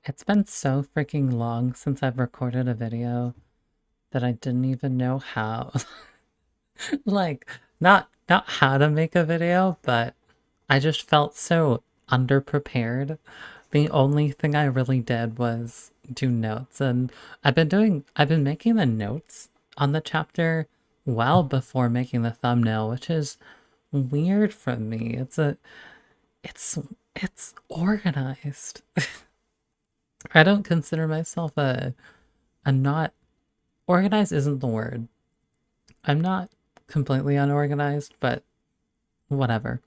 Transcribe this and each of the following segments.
It's been so freaking long since I've recorded a video that I didn't even know how. Like, not how to make a video, but I just felt so underprepared. The only thing I really did was do notes, and I've been making the notes on the chapter well before making the thumbnail, which is weird for me. It's it's organized. I don't consider myself a not organized isn't the word. I'm not completely unorganized, but whatever.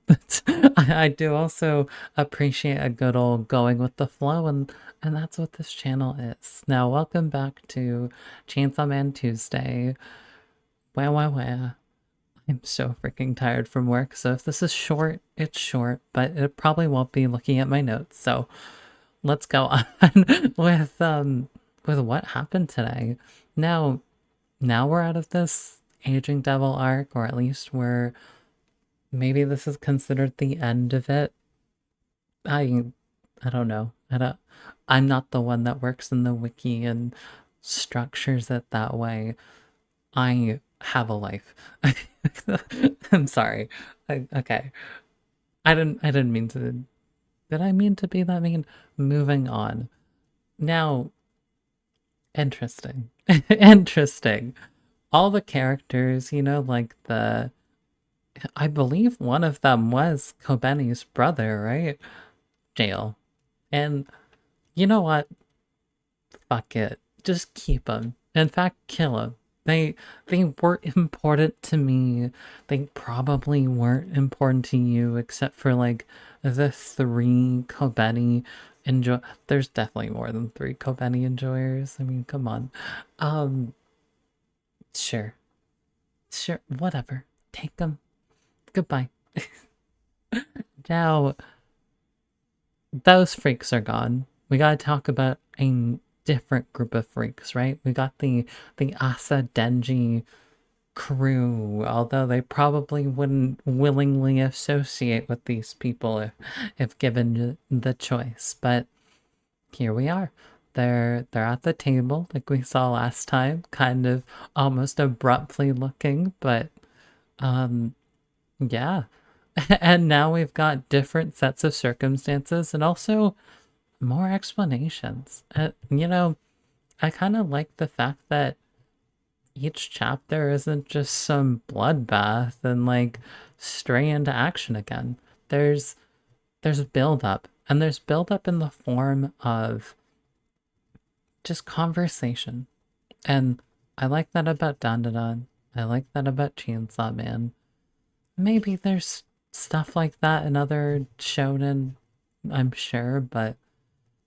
I do also appreciate a good old going with the flow, and that's what this channel is. Now, welcome back to Chainsaw Man Tuesday. Wah. I'm so freaking tired from work, so if this is short, it's short, but it probably won't be looking at my notes. So let's go on with what happened today. Now, now we're out of this aging devil arc, or at least we're maybe this is considered the end of it. I I don't know. I'm not the one that works in the wiki and structures it that way. I have a life. I'm sorry. Okay. I didn't mean to. Did I mean to be that mean? Moving on. Now, interesting. Interesting. All the characters, like I believe one of them was Kobeni's brother, right? Jail. And you know what? Fuck it. Just keep them. In fact, kill them. They weren't important to me. They probably weren't important to you, except for like the three Kobeni enjoy. There's definitely more than three Kobeni enjoyers. I mean, come on. Um, sure, sure, whatever. Take them. Goodbye. Now, those freaks are gone. We gotta talk about a different group of freaks, right? We got the Asa Denji crew, although they probably wouldn't willingly associate with these people if given the choice. But here we are. They're at the table like we saw last time, kind of almost abruptly looking, but um yeah. And now we've got different sets of circumstances and also more explanations. I kind of like the fact that each chapter isn't just some bloodbath and like stray into action again. There's there's build up, and there's build up in the form of just conversation. And I like that about Dandadan. I like that about Chainsaw Man. Maybe there's stuff like that in other shonen, I'm sure, but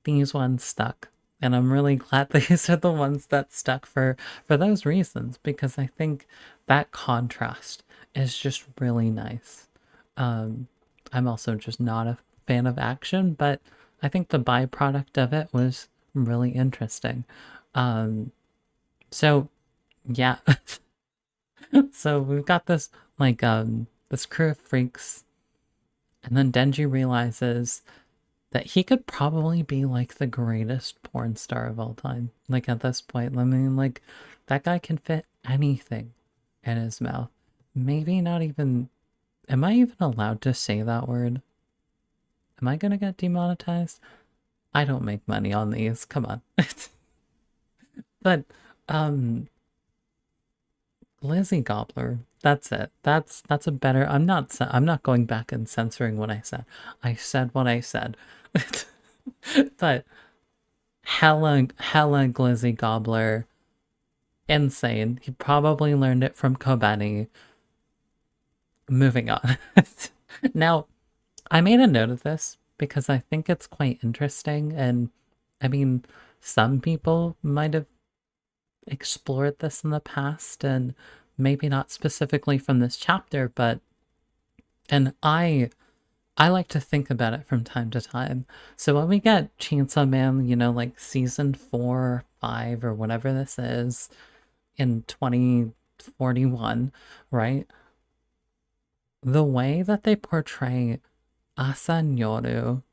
these ones stuck. And I'm really glad these are the ones that stuck for those reasons, because I think that contrast is just really nice. Um, I'm also just not a fan of action, but I think the byproduct of it was really interesting. Um, so yeah, so we've got this this crew of freaks, and then Denji realizes that he could probably be like the greatest porn star of all time. Like at this point, I mean, like that guy can fit anything in his mouth. Maybe not even. Am I even allowed to say that word? Am I gonna get demonetized? I don't make money on these. Come on. But um, Lizzie Gobbler. That's it. That's a better. I'm not going back and censoring what I said. I said what I said. But hella glizzy gobbler, insane. He probably learned it from Kobeni. Moving on. Now, I made a note of this because I think it's quite interesting, and I mean, some people might have explored this in the past, and maybe not specifically from this chapter, but and I like to think about it from time to time. So when we get Chainsaw Man, like season 4 or 5 or whatever this is in 2041, right? The way that they portray Asa and Yoru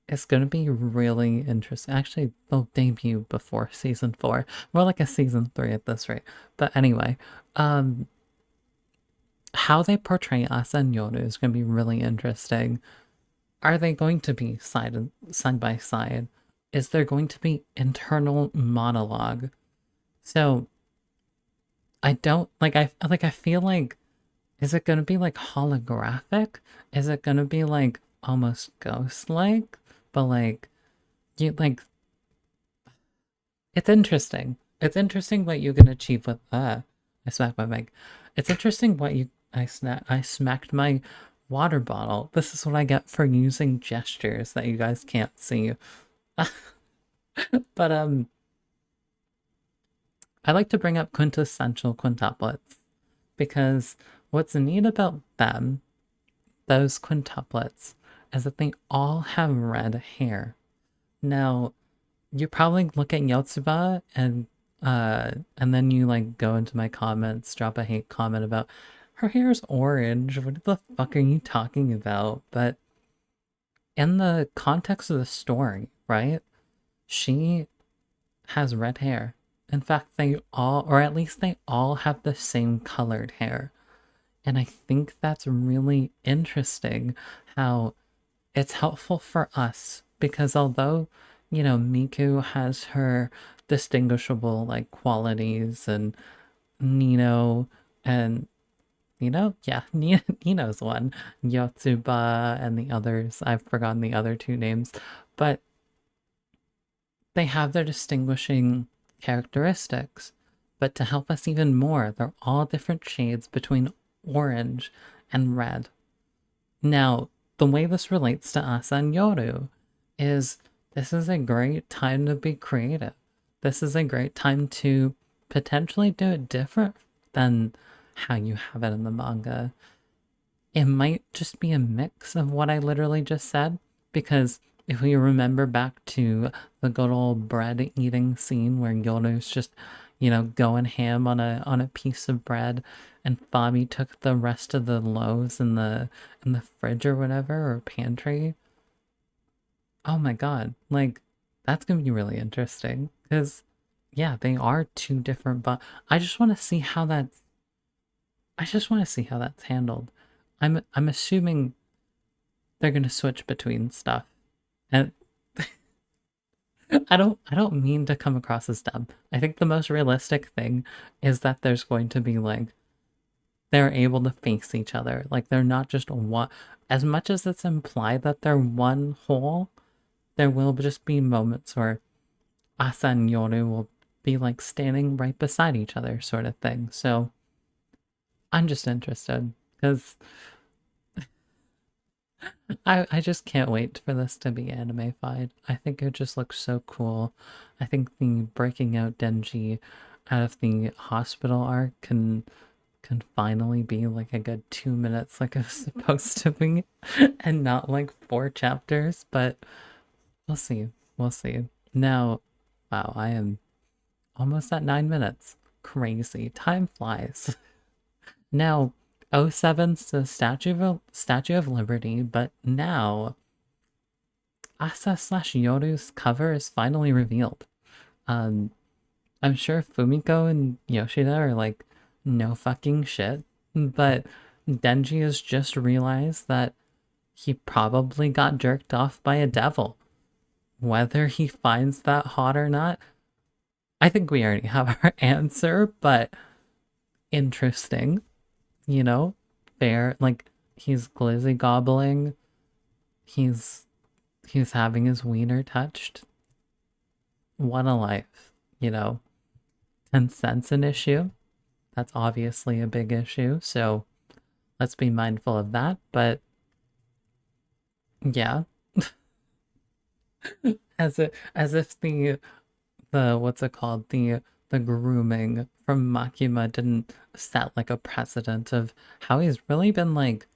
it's gonna be really interesting. Actually, they'll debut before season 4. More like a season 3 at this rate. But anyway, um, how they portray Asa and Yoru is gonna be really interesting. Are they going to be side by side? Is there going to be internal monologue? So I don't I feel like, is it gonna be like holographic? Is it gonna be like almost ghost like? But like you like it's interesting. It's interesting what you can achieve with I smacked my mic. It's interesting what you I smacked my water bottle. This is what I get for using gestures that you guys can't see. But I like to bring up quintessential quintuplets because what's neat about them, those quintuplets, is that they all have red hair. Now, you probably look at Yotsuba and then you like go into my comments, drop a hate comment about her hair is orange. What the fuck are you talking about? But in the context of the story, right? She has red hair. In fact, they all, or at least they all have the same colored hair. And I think that's really interesting how it's helpful for us because although, Miku has her distinguishable like qualities and Nino and yeah, Nino's one, Yotsuba and the others, I've forgotten the other two names, but they have their distinguishing characteristics. But to help us even more, they're all different shades between orange and red. Now, the way this relates to Asa and Yoru is this is a great time to be creative. This is a great time to potentially do it different than how you have it in the manga. It might just be a mix of what I literally just said, because if we remember back to the good old bread eating scene where Yoru's just, going ham on a piece of bread, and Fami took the rest of the loaves in the fridge or whatever or pantry. Oh my god, like that's gonna be really interesting because yeah, they are two different, but I just want to see how that's handled. I'm assuming they're gonna switch between stuff. And I don't mean to come across as dumb. I think the most realistic thing is that there's going to be like they're able to face each other. Like they're not just one, as much as it's implied that they're one whole, there will just be moments where Asa and Yoru will be like standing right beside each other sort of thing. So I'm just interested because I just can't wait for this to be anime-fied. I think it just looks so cool. I think the breaking out Denji out of the hospital arc can finally be like a good 2 minutes like it's supposed to be and not like 4 chapters, but we'll see. We'll see. Now, wow, I am almost at 9 minutes. Crazy. Time flies. Now, oh 07's the Statue of Liberty, but now Asa slash Yoru's cover is finally revealed. Um, I'm sure Fumiko and Yoshida are like, no fucking shit, but Denji has just realized that he probably got jerked off by a devil. Whether he finds that hot or not, I think we already have our answer, but interesting, fair. Like, he's glizzy gobbling, he's having his wiener touched. What a life, Consent's an issue. That's obviously a big issue, so let's be mindful of that. But yeah, as if the what's it called, the grooming from Makima didn't set like a precedent of how he's really been like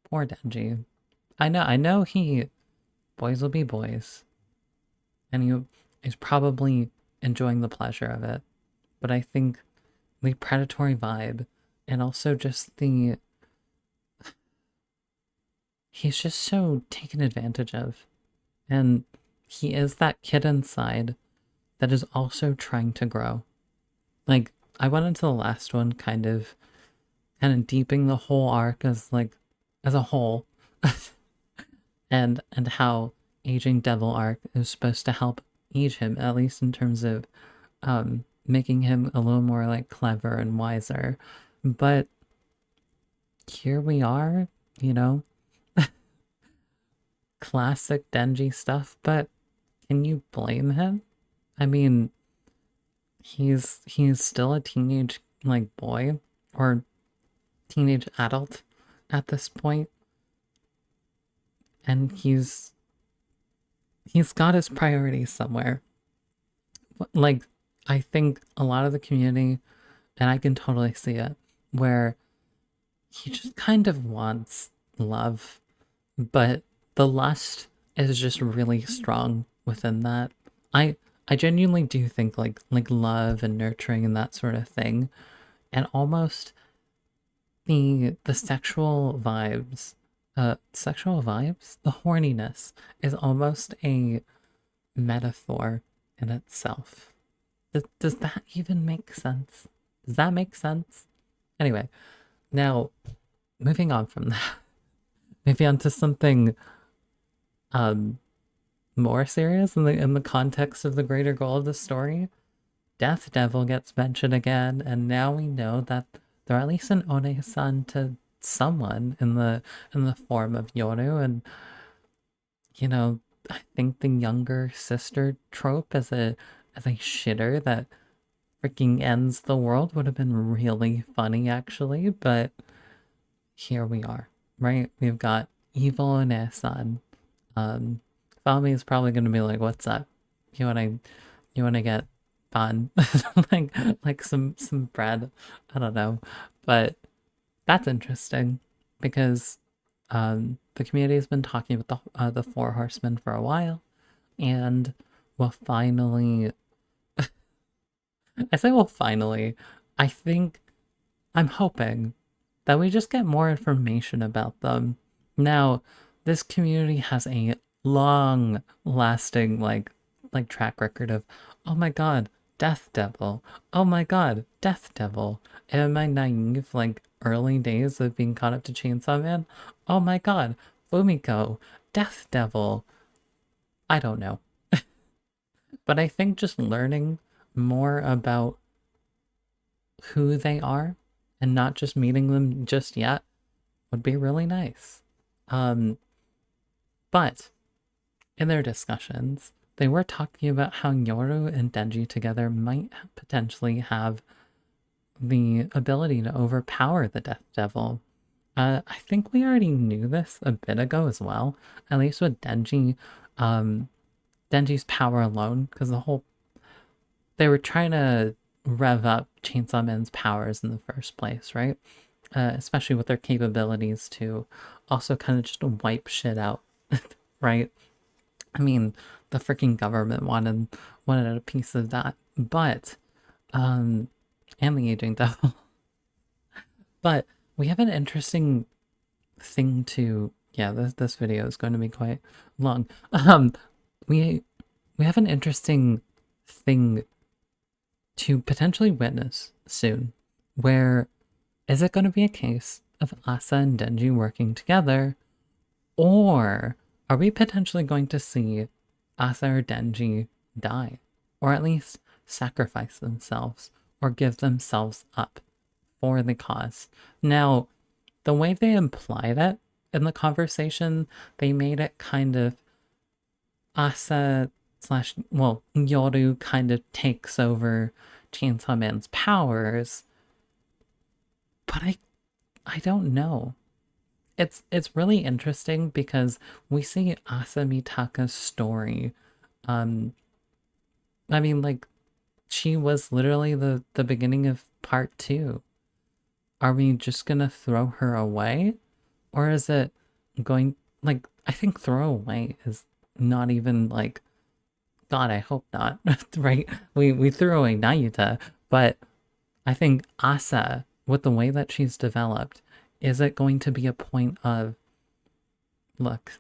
poor Denji. I know boys will be boys, and he's probably enjoying the pleasure of it. But I think the predatory vibe and also just he's just so taken advantage of. And he is that kid inside that is also trying to grow. Like, I went into the last one kind of deeping the whole arc as a whole, and how aging devil arc is supposed to help age him, at least in terms of making him a little more like clever and wiser. But here we are, you know, classic Denji stuff, but can you blame him? I mean, he's still a teenage like boy or teenage adult at this point, and he's got his priorities somewhere. Like, I think a lot of the community, and I can totally see it, where he just kind of wants love, but the lust is just really strong within that. I I genuinely do think like love and nurturing and that sort of thing, and almost the sexual vibes, the horniness is almost a metaphor in itself. Does that even make sense? Does that make sense? Anyway, now moving on from that, maybe onto something um more serious in the context of the greater goal of the story. Death Devil gets mentioned again, and now we know that they're at least an One-san to someone in the form of Yoru, and you know, I think the younger sister trope as a shitter that freaking ends the world would have been really funny actually, but here we are, right? We've got evil and Asan. Fami is probably gonna be like, "What's up? You wanna get fun, like some bread?" I don't know, but that's interesting because the community has been talking about the Four Horsemen for a while, and we'll finally. I say we'll finally. I think I'm hoping that we just get more information about them. Now, this community has a long lasting like track record of, oh my god, Death Devil. Oh my god, Death Devil. In my naive like early days of being caught up to Chainsaw Man, oh my god, Fumiko, Death Devil. I don't know. But I think just learning more about who they are and not just meeting them just yet would be really nice. Um, but in their discussions, they were talking about how Yoru and Denji together might potentially have the ability to overpower the Death Devil. I think we already knew this a bit ago as well, at least with Denji, Denji's power alone, because they were trying to rev up Chainsaw Man's powers in the first place, right? Especially with their capabilities to also kind of just wipe shit out, right? I mean, the freaking government wanted a piece of that, but and the aging devil. But we have an interesting thing to yeah, this video is going to be quite long. We we have an interesting thing to potentially witness soon, where is it going to be a case of Asa and Denji working together, or are we potentially going to see Asa or Denji die, or at least sacrifice themselves, or give themselves up for the cause? Now, the way they implied it in the conversation, they made it kind of Asa slash, well, Yoru kind of takes over Chainsaw Man's powers, but I don't know. It's really interesting because we see Asa Mitaka's story. Um, I mean, like, she was literally the beginning of part 2. Are we just gonna throw her away? Or is it going, like, I think throw away is not even like, God, I hope not, right? We threw away Nayuta, but I think Asa, with the way that she's developed, is it going to be a point of Look,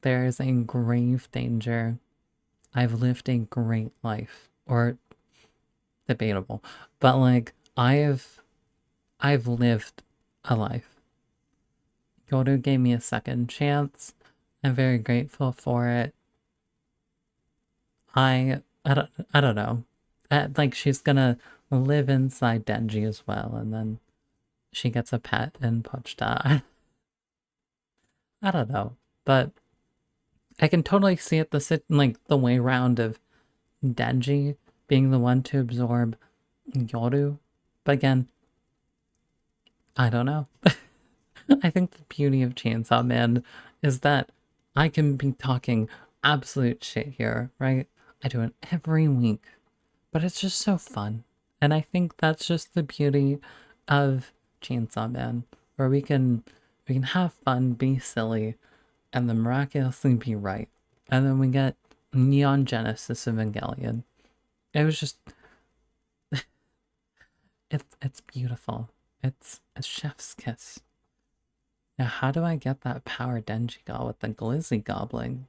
there is a grave danger. I've lived a great life. Or debatable. But like I've lived a life. Yoru gave me a second chance. I'm very grateful for it. I don't know. Like she's gonna live inside Denji as well, and then she gets a pet in Pochta. I don't know, but I can totally see it like the way round of Denji being the one to absorb Yoru. But again, I don't know. I think the beauty of Chainsaw Man is that I can be talking absolute shit here, right? I do it every week, but it's just so fun. And I think that's just the beauty of Chainsaw Man, where we can have fun, be silly, and then miraculously be right. And then we get Neon Genesis Evangelion. It was just it's beautiful. It's a chef's kiss. Now, how do I get that power Denji got with the glizzy gobbling?